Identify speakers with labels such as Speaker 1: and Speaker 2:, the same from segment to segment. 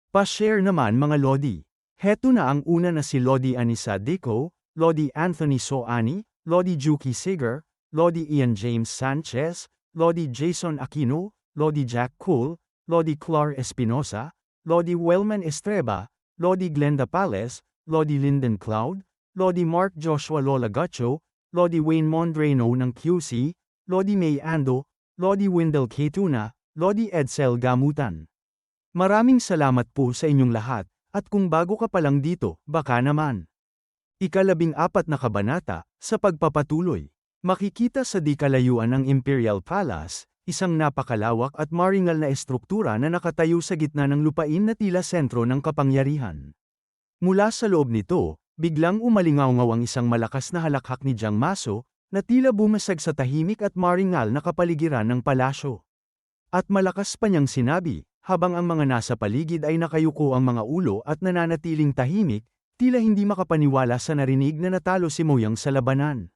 Speaker 1: Pa-share naman mga Lodi. Heto na ang una na si Lodi Anissa Dico, Lodi Anthony Soani, Lodi Juki Siger, Lodi Ian James Sanchez, Lodi Jason Aquino, Lodi Jack Cool, Lodi Clar Espinosa, Lodi Wellman Estreba, Lodi Glenda Pales, Lodi Linden Cloud, Lodi Mark Joshua Lola Gacho, Lodi Wayne Mondreno ng QC, Lodi May Ando, Lodi Wendell K. Tuna, Lodi Edsel Gamutan. Maraming salamat po sa inyong lahat, at kung bago ka pa lang dito, baka naman. Ika-14 na kabanata, sa pagpapatuloy. Makikita sa di kalayuan ng Imperial Palace, isang napakalawak at maringal na estruktura na nakatayo sa gitna ng lupain na tila sentro ng kapangyarihan. Mula sa loob nito, biglang umalingaw-ngaw ang isang malakas na halakhak ni Jiang Maso, na tila bumasag sa tahimik at maringal na kapaligiran ng palasyo. At malakas pa niyang sinabi, habang ang mga nasa paligid ay nakayuko ang mga ulo at nananatiling tahimik, tila hindi makapaniwala sa narinig na natalo si Mo Yang sa labanan.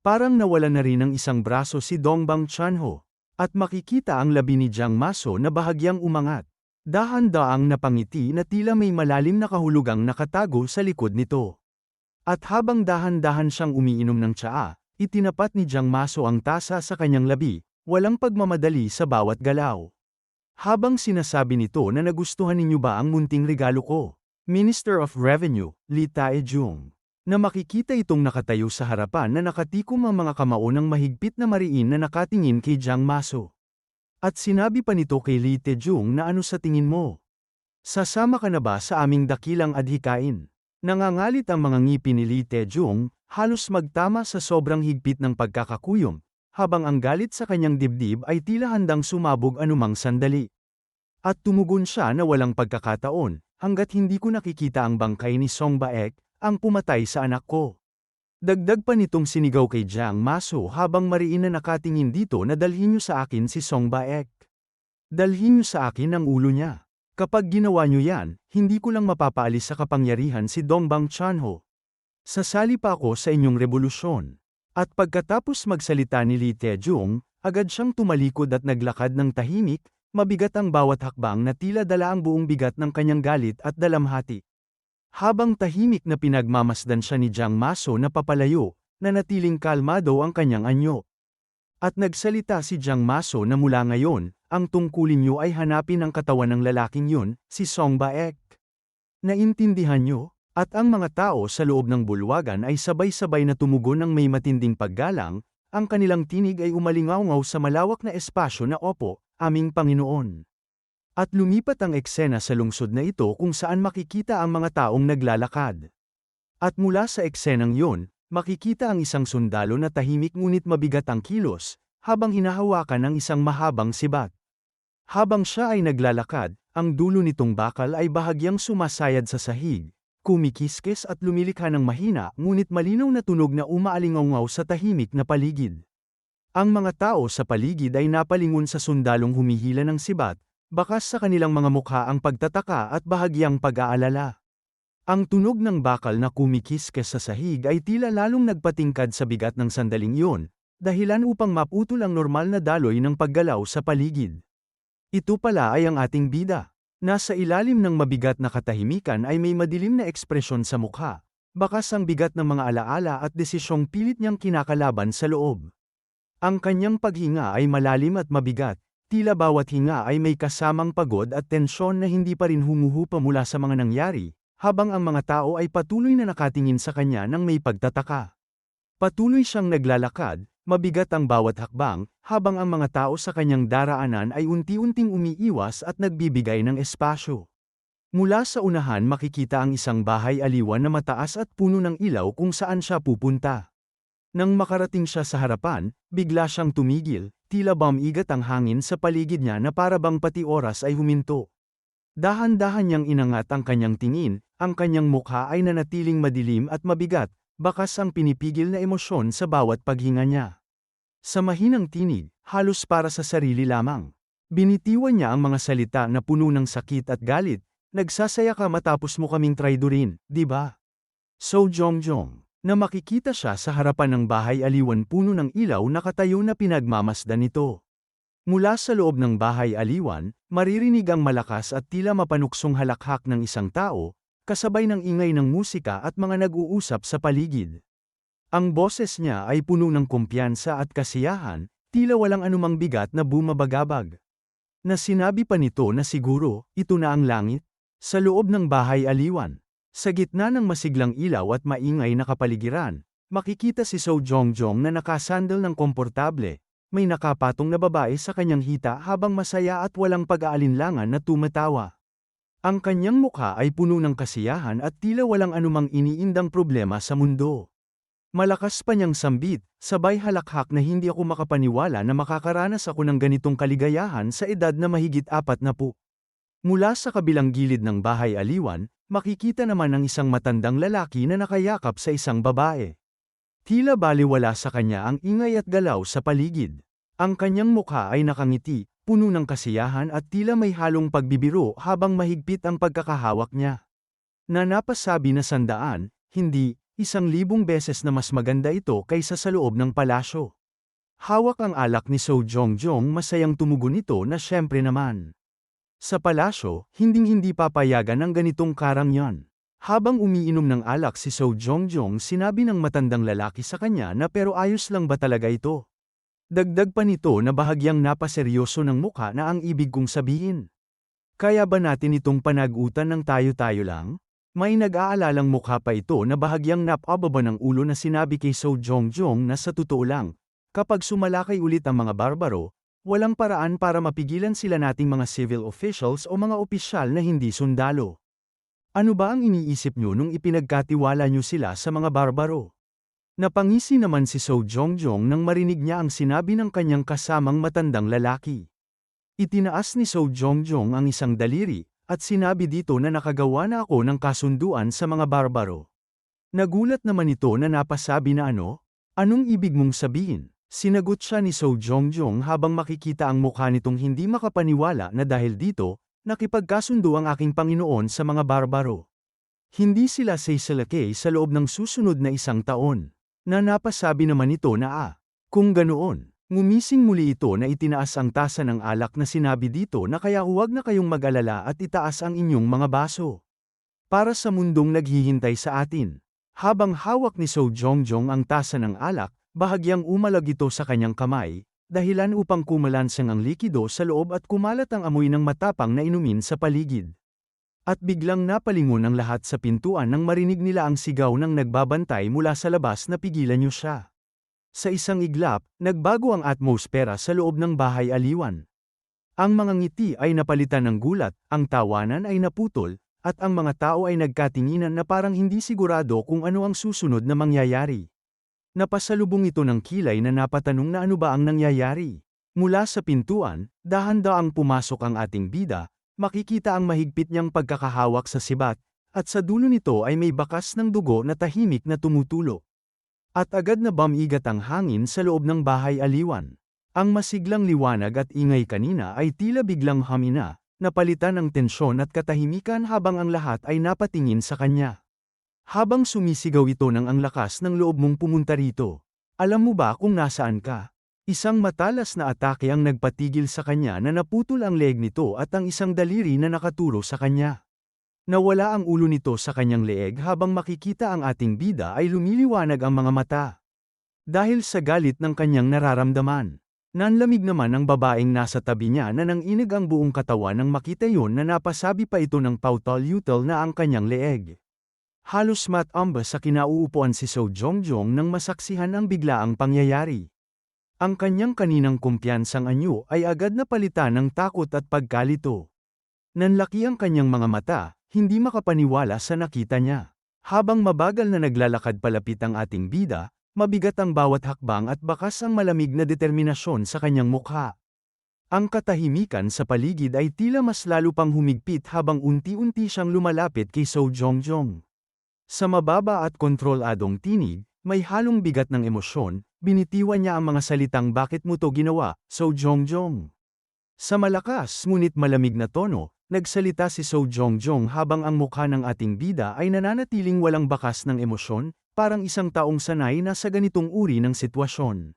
Speaker 1: Parang nawala na rin ng isang braso si Dongbang Chanho, at makikita ang labi ni Jiang Maso na bahagyang umangat. Dahan-daang napangiti na tila may malalim na kahulugang nakatago sa likod nito. At habang dahan-dahan siyang umiinom ng tsaa, itinapat ni Jiang Maso ang tasa sa kanyang labi, walang pagmamadali sa bawat galaw. Habang sinasabi nito na nagustuhan ninyo ba ang munting regalo ko, Minister of Revenue, Li Taejung, na makikita itong nakatayo sa harapan na nakatikom ang mga kamao ng mahigpit na mariin na nakatingin kay Jiang Maso. At sinabi pa nito kay Li Taejung na ano sa tingin mo? Sasama ka na ba sa aming dakilang adhikain? Nangangalit ang mga ngipin ni Li Taejung, halos magtama sa sobrang higpit ng pagkakakuyom, habang ang galit sa kanyang dibdib ay tila handang sumabog anumang sandali. At tumugon siya na walang pagkakataon, hanggat hindi ko nakikita ang bangkay ni Song Baek, ang pumatay sa anak ko. Dagdag pa nitong sinigaw kay Jiang Maso habang mariin na nakatingin dito na dalhin niyo sa akin si Song Baek. Dalhin niyo sa akin ang ulo niya. Kapag ginawa niyo yan, hindi ko lang mapapaalis sa kapangyarihan si Dongbang Chanho. Sasali pa ako sa inyong revolusyon. At pagkatapos magsalita ni Li Taejung, agad siyang tumalikod at naglakad ng tahimik, mabigat ang bawat hakbang na tila dala ang buong bigat ng kanyang galit at dalamhati. Habang tahimik na pinagmamasdan siya ni Jiang Maso na papalayo, nanatiling kalmado ang kanyang anyo. At nagsalita si Jiang Maso na mula ngayon, ang tungkulin niyo ay hanapin ang katawan ng lalaking yun, si Song Baek. Naintindihan niyo? At ang mga tao sa loob ng bulwagan ay sabay-sabay na tumugon ng may matinding paggalang, ang kanilang tinig ay umalingaw-ngaw sa malawak na espasyo na opo, aming Panginoon. At lumipat ang eksena sa lungsod na ito kung saan makikita ang mga taong naglalakad. At mula sa eksenang yon, makikita ang isang sundalo na tahimik ngunit mabigat ang kilos, habang hinahawakan ng isang mahabang sibat. Habang siya ay naglalakad, ang dulo nitong bakal ay bahagyang sumasayad sa sahig, kumikiskis at lumilikha ng mahina ngunit malinaw na tunog na umaalingaw-ngaw sa tahimik na paligid. Ang mga tao sa paligid ay napalingon sa sundalong humihila ng sibat, bakas sa kanilang mga mukha ang pagtataka at bahagyang pag-aalala. Ang tunog ng bakal na kumikiskis sa sahig ay tila lalong nagpatingkad sa bigat ng sandaling iyon, dahilan upang maputol ang normal na daloy ng paggalaw sa paligid. Ito pala ay ang ating bida. Nasa ilalim ng mabigat na katahimikan ay may madilim na ekspresyon sa mukha, bakas ang bigat ng mga alaala at desisyong pilit niyang kinakalaban sa loob. Ang kanyang paghinga ay malalim at mabigat, tila bawat hinga ay may kasamang pagod at tensyon na hindi pa rin humuhupa mula sa mga nangyari, habang ang mga tao ay patuloy na nakatingin sa kanya ng may pagtataka. Patuloy siyang naglalakad, mabigat ang bawat hakbang, habang ang mga tao sa kanyang daraanan ay unti-unting umiiwas at nagbibigay ng espasyo. Mula sa unahan makikita ang isang bahay aliwan na mataas at puno ng ilaw kung saan siya pupunta. Nang makarating siya sa harapan, bigla siyang tumigil, tila bumigat ang hangin sa paligid niya na para bang pati oras ay huminto. Dahan-dahan niyang inangat ang kanyang tingin, ang kanyang mukha ay nanatiling madilim at mabigat, bakas ang pinipigil na emosyon sa bawat paghinga niya. Sa mahinang tinig, halos para sa sarili lamang. Binitiwan niya ang mga salita na puno ng sakit at galit, nagsasaya ka matapos mo kaming traidorin, di ba? So Jongjong, na makikita siya sa harapan ng bahay aliwan puno ng ilaw nakatayo na pinagmamasdan nito. Mula sa loob ng bahay aliwan, Maririnig ang malakas at tila mapanuksong halakhak ng isang tao, kasabay ng ingay ng musika at mga nag-uusap sa paligid. Ang boses niya ay puno ng kumpiyansa at kasiyahan, tila walang anumang bigat na bumabagabag. Na sinabi pa nito na siguro, ito na ang langit, sa loob ng bahay aliwan. Sa gitna ng masiglang ilaw at maingay na kapaligiran, makikita si So Jongjong na nakasandal ng komportable, may nakapatong na babae sa kanyang hita habang masaya at walang pag-aalinlangan na tumatawa. Ang kanyang mukha ay puno ng kasiyahan at tila walang anumang iniindang problema sa mundo. Malakas pa niyang sambit, sabay halakhak na hindi ako makapaniwala na makakaranas ako ng ganitong kaligayahan sa edad na mahigit 40. Mula sa kabilang gilid ng bahay aliwan, makikita naman ang isang matandang lalaki na nakayakap sa isang babae. Tila baliwala sa kanya ang ingay at galaw sa paligid. Ang kanyang mukha ay nakangiti, puno ng kasiyahan at tila may halong pagbibiro habang mahigpit ang pagkakahawak niya. Na napasabi na 100, hindi, 1,000 beses na mas maganda ito kaysa sa loob ng palasyo. Hawak ang alak ni So Jongjong, masayang tumugon ito na syempre naman. Sa palasyo, hinding-hindi papayagan ang ganitong karangyan. Habang umiinom ng alak si So Jongjong, sinabi ng matandang lalaki sa kanya na pero ayos lang ba talaga ito? Dagdag pa nito na bahagyang napaseryoso ng mukha na ang ibig kong sabihin. Kaya ba natin itong panag-utan ng tayo-tayo lang? May nag-aalalang mukha pa ito na bahagyang napababa ng ulo na sinabi kay So Jongjong na sa totoo lang, kapag sumalakay ulit ang mga barbaro, walang paraan para mapigilan sila nating mga civil officials o mga opisyal na hindi sundalo. Ano ba ang iniisip nyo nung ipinagkatiwala nyo sila sa mga barbaro? Napangisi naman si So Jongjong nang marinig niya ang sinabi ng kanyang kasamang matandang lalaki. Itinaas ni So Jongjong ang isang daliri, at sinabi dito na nakagawa na ako ng kasunduan sa mga barbaro. Nagulat naman ito na napasabi na ano? Anong ibig mong sabihin? Sinagot siya ni So Jongjong habang makikita ang mukha nitong hindi makapaniwala na dahil dito, nakipagkasundo ang aking Panginoon sa mga barbaro. Hindi sila sasalakay sa loob ng susunod na 1 taon. Na napasabi naman ito na kung ganoon. Ngumising muli ito na itinaas ang tasa ng alak na sinabi dito na kaya huwag na kayong mag-alala at itaas ang inyong mga baso. Para sa mundong naghihintay sa atin. Habang hawak ni So Jongjong ang tasa ng alak, bahagyang umalag ito sa kanyang kamay, dahilan upang kumalansang ang likido sa loob at kumalat ang amoy ng matapang na inumin sa paligid. At biglang napalingon ang lahat sa pintuan nang marinig nila ang sigaw ng nagbabantay mula sa labas na pigilan niyo siya. Sa isang iglap, nagbago ang atmosfera sa loob ng bahay aliwan. Ang mga ngiti ay napalitan ng gulat, ang tawanan ay naputol, at ang mga tao ay nagkatinginan na parang hindi sigurado kung ano ang susunod na mangyayari. Napasalubong ito ng kilay na napatanong na ano ba ang nangyayari. Mula sa pintuan, dahan-daang pumasok ang ating bida, makikita ang mahigpit niyang pagkakahawak sa sibat, at sa dulo nito ay may bakas ng dugo na tahimik na tumutulo. At agad na bumigat ang hangin sa loob ng bahay aliwan. Ang masiglang liwanag at ingay kanina ay tila biglang hamina, napalitan ng tensyon at katahimikan habang ang lahat ay napatingin sa kanya. Habang sumisigaw ito ng ang lakas ng loob mong pumunta rito. Alam mo ba kung nasaan ka? Isang matalas na atake ang nagpatigil sa kanya na naputol ang leeg nito at ang isang daliri na nakaturo sa kanya. Nawala ang ulo nito sa kanyang leeg habang makikita ang ating bida ay lumiliwanag ang mga mata. Dahil sa galit ng kanyang nararamdaman. Nanlamig naman ang babaeng nasa tabi niya na nanginig ang buong katawan nang makita yon na napasabi pa ito ng pautol-utal na ang kanyang leeg. Halos matamba sa kinauupuan si So Jongjong nang masaksihan ang biglaang pangyayari. Ang kanyang kaninang kumpiyansang anyo ay agad na palitan ng takot at pagkalito. Nanlaki ang kanyang mga mata, hindi makapaniwala sa nakita niya. Habang mabagal na naglalakad palapit ang ating bida, mabigat ang bawat hakbang at bakas ang malamig na determinasyon sa kanyang mukha. Ang katahimikan sa paligid ay tila mas lalo pang humigpit habang unti-unti siyang lumalapit kay So Jongjong. Sa mababa at kontroladong tinig, may halong bigat ng emosyon, binitiwan niya ang mga salitang bakit mo to ginawa, So Jongjong. Sa malakas ngunit malamig na tono, nagsalita si So Jongjong habang ang mukha ng ating bida ay nananatiling walang bakas ng emosyon, parang isang taong sanay na sa ganitong uri ng sitwasyon.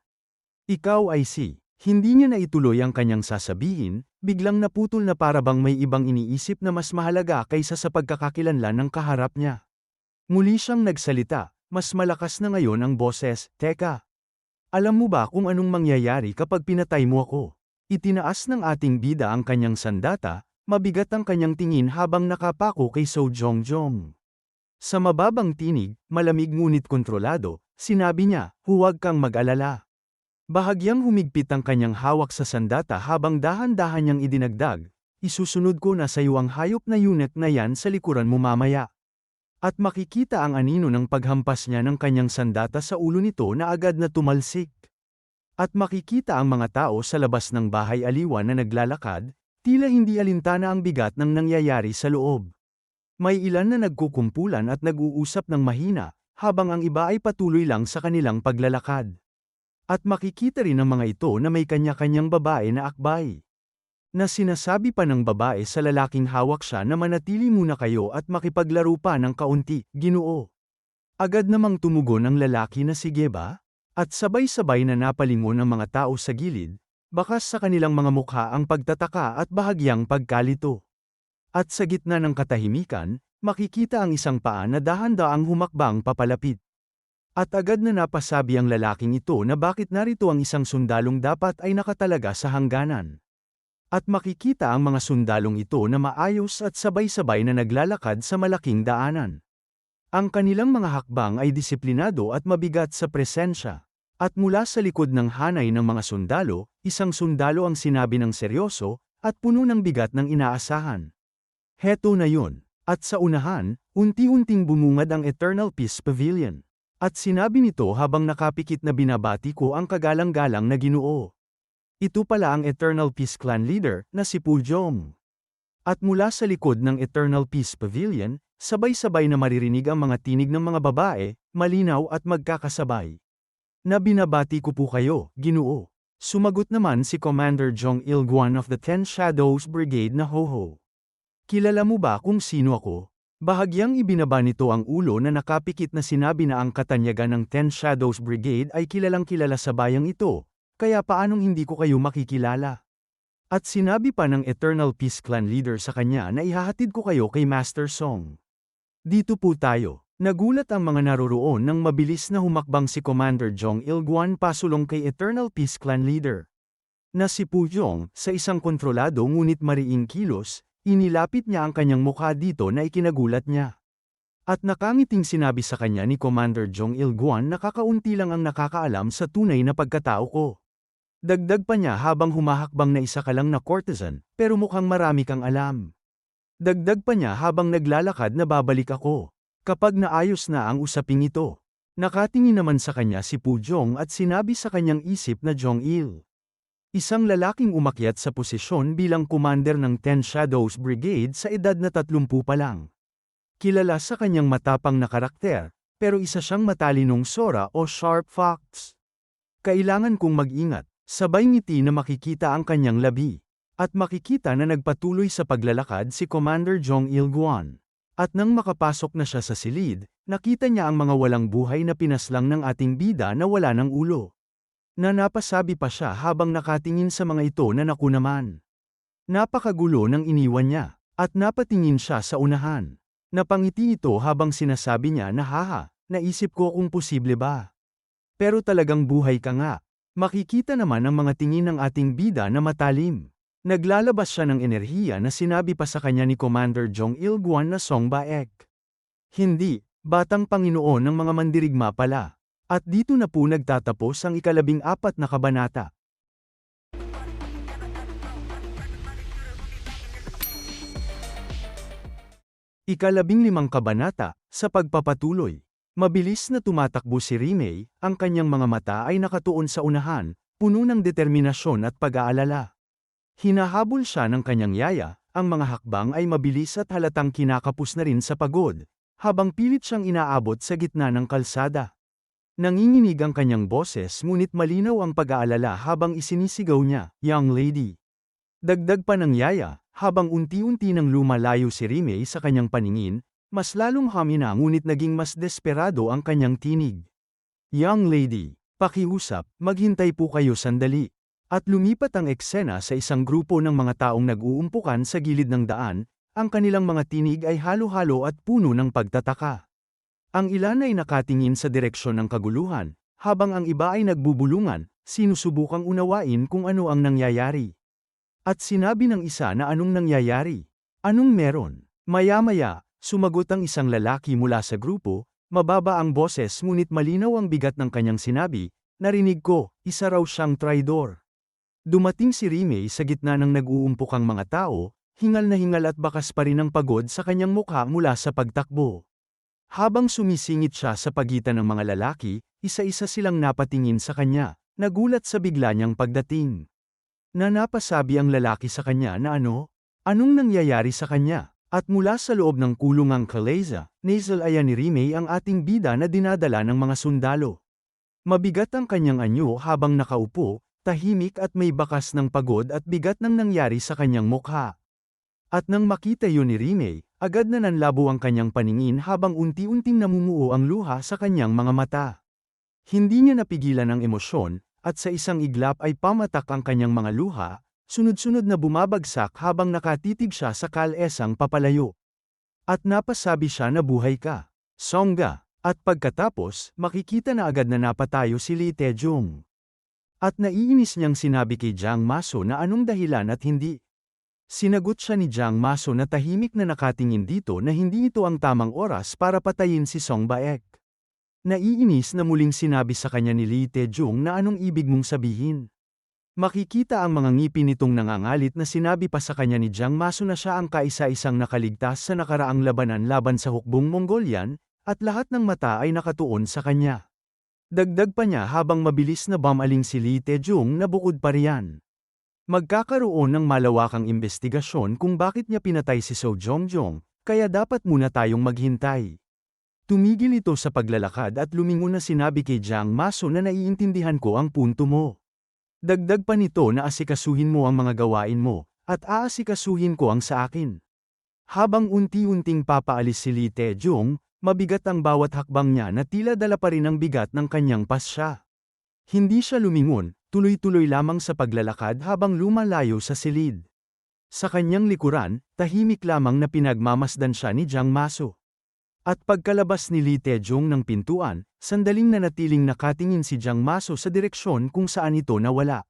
Speaker 1: Ikaw ay si Hindi niya na ituloy ang kanyang sasabihin, biglang naputol na parabang may ibang iniisip na mas mahalaga kaysa sa pagkakakilanlan ng kaharap niya. Muli siyang nagsalita, mas malakas na ngayon ang boses, "Teka, alam mo ba kung anong mangyayari kapag pinatay mo ako?" Itinaas ng ating bida ang kanyang sandata, mabigat ang kanyang tingin habang nakapako kay So Jongjong. Sa mababang tinig, malamig ngunit kontrolado, sinabi niya, "Huwag kang mag-alala." Bahagyang humigpit ang kanyang hawak sa sandata habang dahan-dahan niyang idinagdag, "Isusunod ko na sa iyo ang hayop na unit na yan sa likuran mo mamaya." At makikita ang anino ng paghampas niya ng kanyang sandata sa ulo nito na agad na tumalsik. At makikita ang mga tao sa labas ng bahay aliwan na naglalakad, tila hindi alintana ang bigat ng nangyayari sa loob. May ilan na nagkukumpulan at nag-uusap ng mahina, habang ang iba ay patuloy lang sa kanilang paglalakad. At makikita rin ang mga ito na may kanya-kanyang babae na akbay. Na sinasabi pa ng babae sa lalaking hawak siya na manatili muna kayo at makipaglaro pa ng kaunti, Ginoo. Agad namang tumugon ang lalaki na sige ba? At sabay-sabay na napalingon ang mga tao sa gilid, bakas sa kanilang mga mukha ang pagtataka at bahagyang pagkalito. At sa gitna ng katahimikan, makikita ang isang paa na dahan-daang humakbang papalapit. At agad na napasabi ang lalaking ito na bakit narito ang isang sundalong dapat ay nakatalaga sa hangganan. At makikita ang mga sundalong ito na maayos at sabay-sabay na naglalakad sa malaking daanan. Ang kanilang mga hakbang ay disiplinado at mabigat sa presensya. At mula sa likod ng hanay ng mga sundalo, isang sundalo ang sinabi ng seryoso, at puno ng bigat ng inaasahan. Heto na yun. At sa unahan, unti-unting bumungad ang Eternal Peace Pavilion. At sinabi nito habang nakapikit na binabati ko ang kagalang-galang na Ginoo. Ito pala ang Eternal Peace Clan leader na si Puljong. At mula sa likod ng Eternal Peace Pavilion, sabay-sabay na maririnig ang mga tinig ng mga babae, malinaw at magkakasabay. Na binabati ko po kayo, Ginoo. Sumagot naman si Commander Jong Il-guan of the Ten Shadows Brigade na Ho-Ho. Kilala mo ba kung sino ako? Bahagyang ibinaba nito ang ulo na nakapikit na sinabi na ang katanyagan ng Ten Shadows Brigade ay kilalang kilala sa bayang ito, kaya paanong hindi ko kayo makikilala? At sinabi pa ng Eternal Peace Clan leader sa kanya na ihahatid ko kayo kay Master Song. Dito po tayo. Nagulat ang mga naroroon nang mabilis na humakbang si Commander Jong Il-guan pasulong kay Eternal Peace Clan leader. Na si Puljong, sa isang kontrolado ngunit mariing kilos, inilapit niya ang kanyang mukha dito na ikinagulat niya. At nakangiting sinabi sa kanya ni Commander Jong Il-guan na kakaunti lang ang nakakaalam sa tunay na pagkatao ko. Dagdag pa niya habang humahakbang na isa ka lang na courtesan, pero mukhang marami kang alam. Dagdag pa niya habang naglalakad na babalik ako. Kapag naayos na ang usaping ito, nakatingin naman sa kanya si Puljong at sinabi sa kanyang isip na Jong Il. Isang lalaking umakyat sa posisyon bilang commander ng Ten Shadows Brigade sa edad na 30 pa lang. Kilala sa kanyang matapang na karakter, pero isa siyang matalinong sora o sharp fox. Kailangan kong mag-ingat, sabay ngiti na makikita ang kanyang labi. At makikita na nagpatuloy sa paglalakad si Commander Jong Il-guan. At nang makapasok na siya sa silid, nakita niya ang mga walang buhay na pinaslang ng ating bida na wala ng ulo. Na napasabi pa siya habang nakatingin sa mga ito na naku naman. Napakagulo ng iniwan niya, at napatingin siya sa unahan. Napangiti ito habang sinasabi niya na haha, naisip ko kung posible ba. Pero talagang buhay ka nga. Makikita naman ang mga tingin ng ating bida na matalim. Naglalabas siya ng enerhiya na sinabi pa sa kanya ni Commander Jong Il-guan na Song Baek. Hindi, batang Panginoon ng mga mandirigma pala. At dito na po nagtatapos ang 14 na kabanata. Ika-15 kabanata, sa pagpapatuloy. Mabilis na tumatakbo si Rimei, ang kanyang mga mata ay nakatuon sa unahan, puno ng determinasyon at pag-aalala. Hinahabol siya ng kanyang yaya, ang mga hakbang ay mabilis at halatang kinakapos na rin sa pagod, habang pilit siyang inaabot sa gitna ng kalsada. Nanginginig ang kanyang boses ngunit malinaw ang pag-aalala habang isinisigaw niya, "Young lady." Dagdag pa ng yaya, habang unti-unti nang lumalayo si Rimei sa kanyang paningin, mas lalong hamina ngunit naging mas desperado ang kanyang tinig. "Young lady, pakiusap, maghintay po kayo sandali. At lumipat ang eksena sa isang grupo ng mga taong nag-uumpukan sa gilid ng daan, ang kanilang mga tinig ay halo-halo at puno ng pagtataka. Ang ilan ay nakatingin sa direksyon ng kaguluhan, habang ang iba ay nagbubulungan, sinusubukang unawain kung ano ang nangyayari. At sinabi ng isa na anong nangyayari? Anong meron? Maya-maya, sumagot ang isang lalaki mula sa grupo, mababa ang boses ngunit malinaw ang bigat ng kanyang sinabi, narinig ko, isa raw siyang traidor. Dumating si Rimei sa gitna ng nag-uumpokang mga tao, hingal na hingal at bakas pa rin ang pagod sa kanyang mukha mula sa pagtakbo. Habang sumisingit siya sa pagitan ng mga lalaki, isa-isa silang napatingin sa kanya, nagulat sa bigla niyang pagdating. Napasabi ang lalaki sa kanya na anong nangyayari sa kanya? At mula sa loob ng kulungang Kaleza, nasal-aya ni Rimei ang ating bida na dinadala ng mga sundalo. Mabigat ang kanyang anyo habang nakaupo, tahimik at may bakas ng pagod at bigat ng nangyari sa kanyang mukha. At nang makita yun ni Rimei, agad na nanlabo ang kanyang paningin habang unti-unting namumuo ang luha sa kanyang mga mata. Hindi niya napigilan ang emosyon, at sa isang iglap ay pamatak ang kanyang mga luha, sunod-sunod na bumabagsak habang nakatitig siya sa kalesang papalayo. At napasabi siya na buhay ka, Songga, at pagkatapos, makikita na agad na napatayo si Lee Taejong. At naiinis niyang sinabi kay Jiang Maso na anong dahilan at hindi. Sinagot siya ni Jiang Maso na tahimik na nakatingin dito na hindi ito ang tamang oras para patayin si Song Baek. Naiinis na muling sinabi sa kanya ni Lee Taejong na anong ibig mong sabihin. Makikita ang mga ngipin nitong nangangalit na sinabi pa sa kanya ni Jiang Maso na siya ang kaisa-isang nakaligtas sa nakaraang labanan laban sa hukbong Mongolian, at lahat ng mata ay nakatuon sa kanya. Dagdag pa niya habang mabilis na bumaling si Lee Taejong na bukod pa riyan. Magkakaroon ng malawakang investigasyon kung bakit niya pinatay si So Jongjong, kaya dapat muna tayong maghintay. Tumigil ito sa paglalakad at lumingon na sinabi kay Jiang Maso na naiintindihan ko ang punto mo. Dagdag pa nito na asikasuhin mo ang mga gawain mo, at aasikasuhin ko ang sa akin. Habang unti-unting papaalis si Lee Taejong, mabigat ang bawat hakbang niya na tila dala pa rin ang bigat ng kanyang pasya. Hindi siya lumingon, tuloy-tuloy lamang sa paglalakad habang lumalayo sa silid. Sa kanyang likuran, tahimik lamang na pinagmamasdan siya ni Jiang Maso. At pagkalabas ni Lee Taejong ng pintuan, sandaling nanatiling nakatingin si Jiang Maso sa direksyon kung saan ito nawala.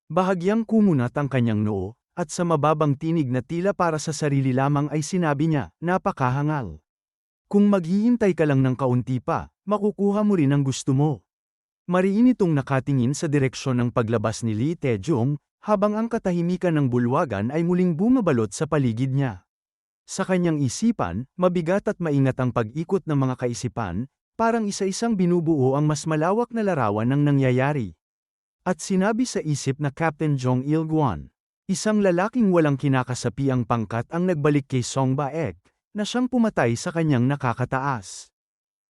Speaker 1: Bahagyang kumunat ang kanyang noo, at sa mababang tinig na tila para sa sarili lamang ay sinabi niya, napakahangal. Kung maghihintay ka lang ng kaunti pa, makukuha mo rin ang gusto mo. Mariin itong nakatingin sa direksyon ng paglabas ni Lee Taejong, habang ang katahimikan ng bulwagan ay muling bumabalot sa paligid niya. Sa kanyang isipan, mabigat at maingat ang pag-ikot ng mga kaisipan, parang isa-isang binubuo ang mas malawak na larawan ng nangyayari. At sinabi sa isip na Captain Jong Il-guan, isang lalaking walang kinakasapi ang pangkat ang nagbalik kay Song Baek, na siyang pumatay sa kanyang nakakataas.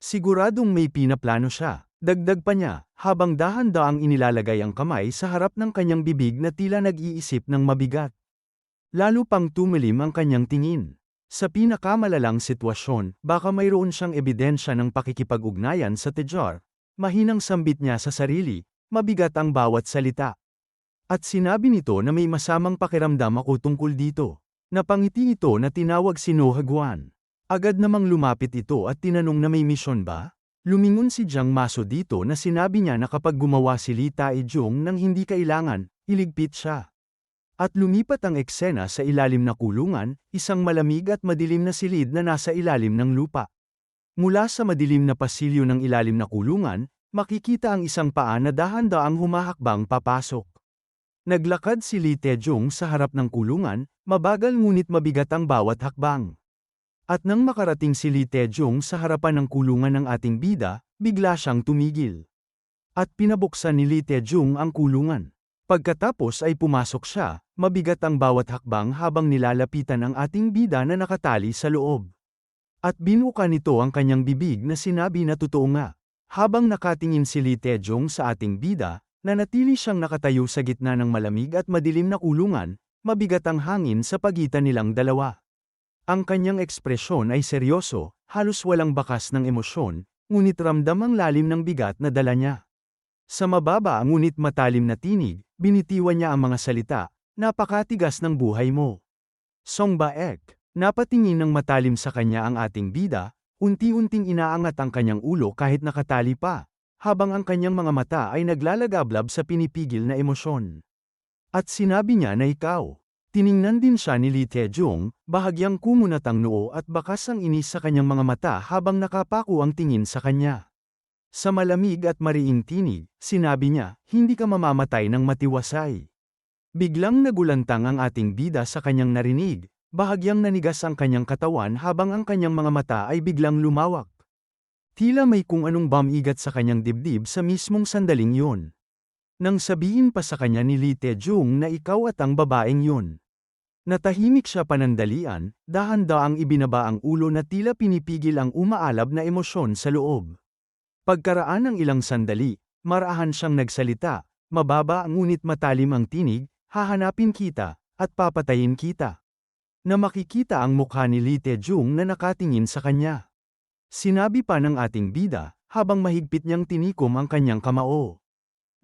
Speaker 1: Siguradong may pinaplano siya, dagdag pa niya, habang dahan-daang inilalagay ang kamay sa harap ng kanyang bibig na tila nag-iisip ng mabigat. Lalo pang tumilim ang kanyang tingin. Sa pinakamalalang sitwasyon, baka mayroon siyang ebidensya ng pakikipag-ugnayan sa Tejar, mahinang sambit niya sa sarili, mabigat ang bawat salita. At sinabi nito na may masamang pakiramdam ako tungkol dito. Napangiti ito na tinawag si No Hagwan. Agad namang lumapit ito at tinanong na may misyon ba? Lumingon si Jiang Maso dito na sinabi niya na kapag gumawa si Lee Taejong nang hindi kailangan, iligpit siya. At lumipat ang eksena sa ilalim na kulungan, isang malamig at madilim na silid na nasa ilalim ng lupa. Mula sa madilim na pasilyo ng ilalim na kulungan, makikita ang isang paa na dahan-daang humahakbang papasok. Naglakad si Lee Taejong sa harap ng kulungan, mabagal ngunit mabigat ang bawat hakbang. At nang makarating si Lee Taejong sa harapan ng kulungan ng ating bida, bigla siyang tumigil. At pinabuksan ni Lee Taejong ang kulungan. Pagkatapos ay pumasok siya, mabigat ang bawat hakbang habang nilalapitan ang ating bida na nakatali sa loob. At binuka nito ang kanyang bibig na sinabi na totoo nga. Habang nakatingin si Lee Taejong sa ating bida, nanatili siyang nakatayo sa gitna ng malamig at madilim na kulungan, mabigat ang hangin sa pagitan nilang dalawa. Ang kanyang ekspresyon ay seryoso, halos walang bakas ng emosyon, ngunit ramdam ang lalim ng bigat na dala niya. Sa mababa ngunit matalim na tinig, Binitiwan niya ang mga salita, napakatigas ng buhay mo. Song Baek, napatingin ng matalim sa kanya ang ating bida, unti-unting inaangat ang kanyang ulo kahit nakatali pa, habang ang kanyang mga mata ay naglalagablab sa pinipigil na emosyon. At sinabi niya na ikaw. Tiningnan din siya ni Lee Tae-jung, bahagyang kumunat ang noo at bakas ang inis sa kanyang mga mata habang nakapako ang tingin sa kanya. Sa malamig at mariing tinig, sinabi niya, hindi ka mamamatay ng matiwasay. Biglang nagulantang ang ating bida sa kanyang narinig, bahagyang nanigas ang kanyang katawan habang ang kanyang mga mata ay biglang lumawak. Tila may kung anong bumigat sa kanyang dibdib sa mismong sandaling yun. Nang sabihin pa sa kanya ni Lee Tae-jung na ikaw at ang babaeng yun. Natahimik siya panandalian, dahan-daang ibinaba ang ulo na tila pinipigil ang umaalab na emosyon sa loob. Pagkaraan ng ilang sandali, marahan siyang nagsalita, mababa ngunit matalim ang tinig, hahanapin kita, at papatayin kita. Na makikita ang mukha ni Lee Tae-jung na nakatingin sa kanya. Sinabi pa ng ating bida, habang mahigpit niyang tinikom ang kanyang kamao.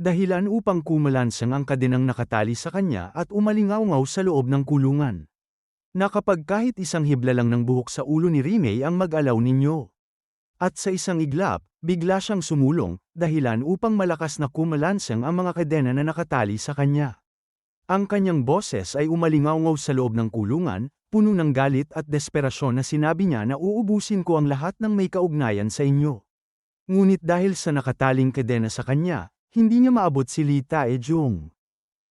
Speaker 1: Dahilan upang kumalansang ang kadenang nakatali sa kanya at umalingaw-ngaw sa loob ng kulungan. Na kapag kahit isang hibla lang ng buhok sa ulo ni Rimei ang mag-alaw ninyo. At sa isang iglap, bigla siyang sumulong, dahilan upang malakas na kumalansang ang mga kadena na nakatali sa kanya. Ang kanyang boses ay umalingaw-ngaw sa loob ng kulungan, puno ng galit at desperasyon na sinabi niya na uubusin ko ang lahat ng may kaugnayan sa inyo. Ngunit dahil sa nakataling kadena sa kanya, hindi niya maabot si Lee Tae-jung.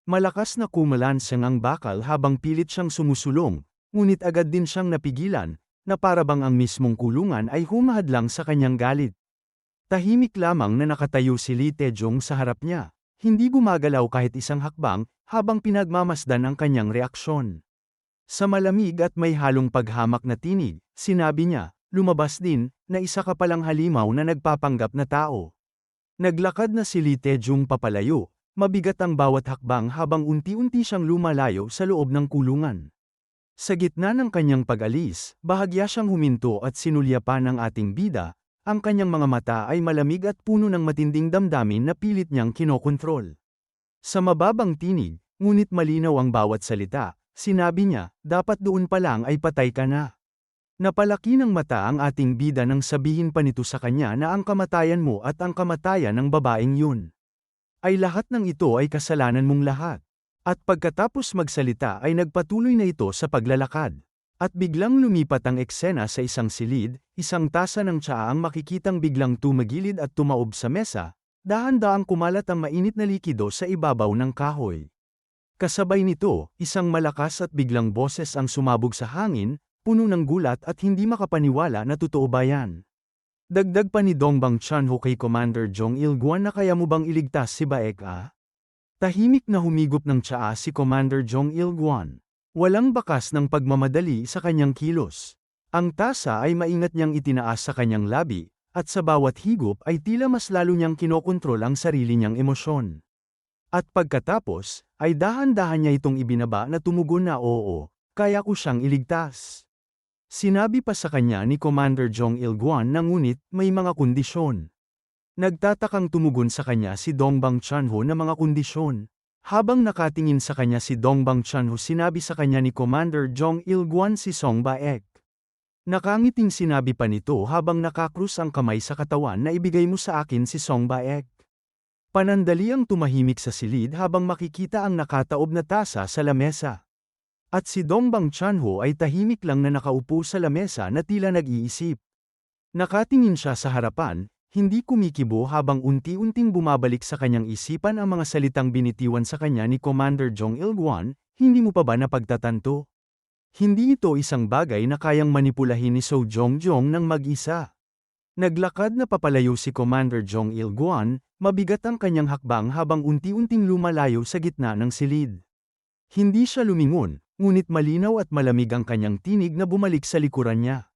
Speaker 1: Malakas na kumalansang ang bakal habang pilit siyang sumusulong, ngunit agad din siyang napigilan, na parabang ang mismong kulungan ay humahadlang sa kanyang galit. Tahimik lamang na nakatayo si Lee Tae-jung sa harap niya, hindi gumagalaw kahit isang hakbang, habang pinagmamasdan ang kanyang reaksyon. Sa malamig at may halong paghamak na tinig, sinabi niya, lumabas din, na isa ka palang halimaw na nagpapanggap na tao. Naglakad na si Lee Tae-jung papalayo, mabigat ang bawat hakbang habang unti-unti siyang lumalayo sa loob ng kulungan. Sa gitna ng kanyang pag-alis, bahagya siyang huminto at sinulyapan ng ating bida, ang kanyang mga mata ay malamig at puno ng matinding damdamin na pilit niyang kinokontrol. Sa mababang tinig, ngunit malinaw ang bawat salita, sinabi niya, dapat doon pa lang ay patay ka na. Napalaki ng mata ang ating bida nang sabihin pa nito sa kanya na ang kamatayan mo at ang kamatayan ng babaeng yun. Ay lahat ng ito ay kasalanan mong lahat. At pagkatapos magsalita ay nagpatuloy na ito sa paglalakad. At biglang lumipat ang eksena sa isang silid, isang tasa ng tsaa ang makikitang biglang tumagilid at tumaob sa mesa, dahan-daang kumalat ang mainit na likido sa ibabaw ng kahoy. Kasabay nito, isang malakas at biglang boses ang sumabog sa hangin, puno ng gulat at hindi makapaniwala na totoo ba yan. Dagdag pa ni Dongbang Chanho kay Commander Jong Il-guan na kaya mo bang iligtas si Baek ah? Tahimik na humigop ng tsaa si Commander Jong Il-guan. Walang bakas ng pagmamadali sa kanyang kilos. Ang tasa ay maingat niyang itinaas sa kanyang labi, at sa bawat higop ay tila mas lalo niyang kinokontrol ang sarili niyang emosyon. At pagkatapos, ay dahan-dahan niya itong ibinaba na tumugon na oo, kaya ko siyang iligtas. Sinabi pa sa kanya ni Commander Jong Il-guan na ngunit may mga kondisyon. Nagtatakang tumugon sa kanya si Dongbang Chanho na mga kondisyon. Habang nakatingin sa kanya si Dongbang Chanho sinabi sa kanya ni Commander Jong Il-guan si Song Baek. Nakangiting sinabi pa nito habang nakakrus ang kamay sa katawan na ibigay mo sa akin si Song Baek. Panandali ang tumahimik sa silid habang makikita ang nakataob na tasa sa lamesa. At si Dongbang Chanho ay tahimik lang na nakaupo sa lamesa na tila nag-iisip. Nakatingin siya sa harapan, hindi kumikibo habang unti-unting bumabalik sa kanyang isipan ang mga salitang binitiwan sa kanya ni Commander Jong Il-guan, hindi mo pa ba napagtatanto? Hindi ito isang bagay na kayang manipulahin ni So Jong-jong ng mag-isa. Naglakad na papalayo si Commander Jong Il-guan, mabigat ang kanyang hakbang habang unti-unting lumalayo sa gitna ng silid. Hindi siya lumingon, ngunit malinaw at malamig ang kanyang tinig na bumalik sa likuran niya.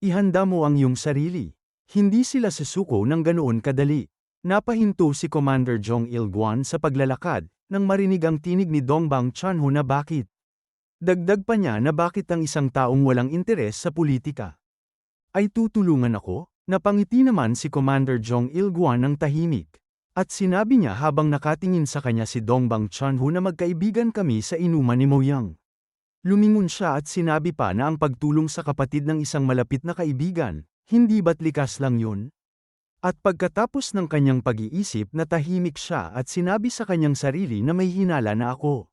Speaker 1: Ihanda mo ang iyong sarili. Hindi sila susuko ng ganoon kadali. Napahinto si Commander Jong Il-guan sa paglalakad, nang marinig ang tinig ni Dongbang Chanho na bakit. Dagdag pa niya na bakit ang isang taong walang interes sa politika ay tutulungan ako? Napangiti naman si Commander Jong Il-guan ng tahimik. At sinabi niya habang nakatingin sa kanya si Dongbang Chanhu na magkaibigan kami sa inuman ni Mo Yang. Lumingon siya at sinabi pa na ang pagtulong sa kapatid ng isang malapit na kaibigan, hindi ba't likas lang yun? At pagkatapos ng kanyang pag-iisip natahimik siya at sinabi sa kanyang sarili na may hinala na ako.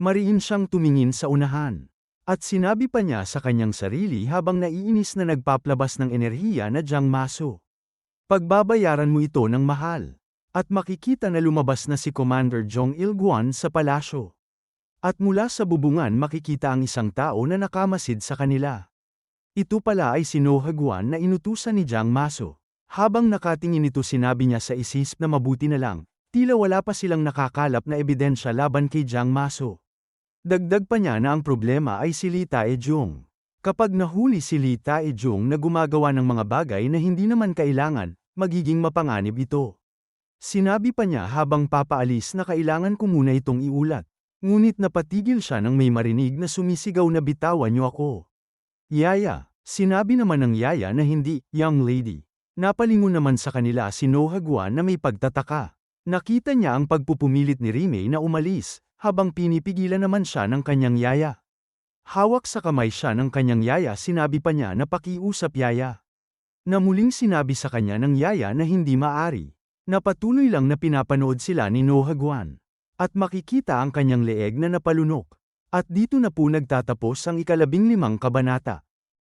Speaker 1: Mariin siyang tumingin sa unahan. At sinabi pa niya sa kanyang sarili habang naiinis na nagpaplabas ng enerhiya na Jiang Maso. Pagbabayaran mo ito ng mahal. At makikita na lumabas na si Commander Zhong Ilguan sa palasyo. At mula sa bubungan makikita ang isang tao na nakamasid sa kanila. Ito pala ay si No Haguan na inutusan ni Jiang Maso. Habang nakatingin ito sinabi niya sa isip na mabuti na lang, tila wala pa silang nakakalap na ebidensya laban kay Jiang Maso. Dagdag pa niya na ang problema ay si Li Taejong. Kapag nahuli si Li Taejong na gumagawa ng mga bagay na hindi naman kailangan, magiging mapanganib ito. Sinabi pa niya habang papaalis na kailangan ko muna itong iulat. Ngunit napatigil siya nang may marinig na sumisigaw na bitawan niyo ako. Yaya, sinabi naman ng yaya na hindi, young lady. Napalingon naman sa kanila si No Haguan na may pagtataka. Nakita niya ang pagpupumilit ni Rime na umalis, habang pinipigilan naman siya ng kanyang yaya. Hawak sa kamay siya ng kanyang yaya sinabi pa niya na pakiusap yaya. Na muling sinabi sa kanya ng yaya na hindi maari. Napatuloy lang na pinapanood sila ni No Haguan. At makikita ang kanyang leeg na napalunok. At dito na po nagtatapos ang 15 kabanata.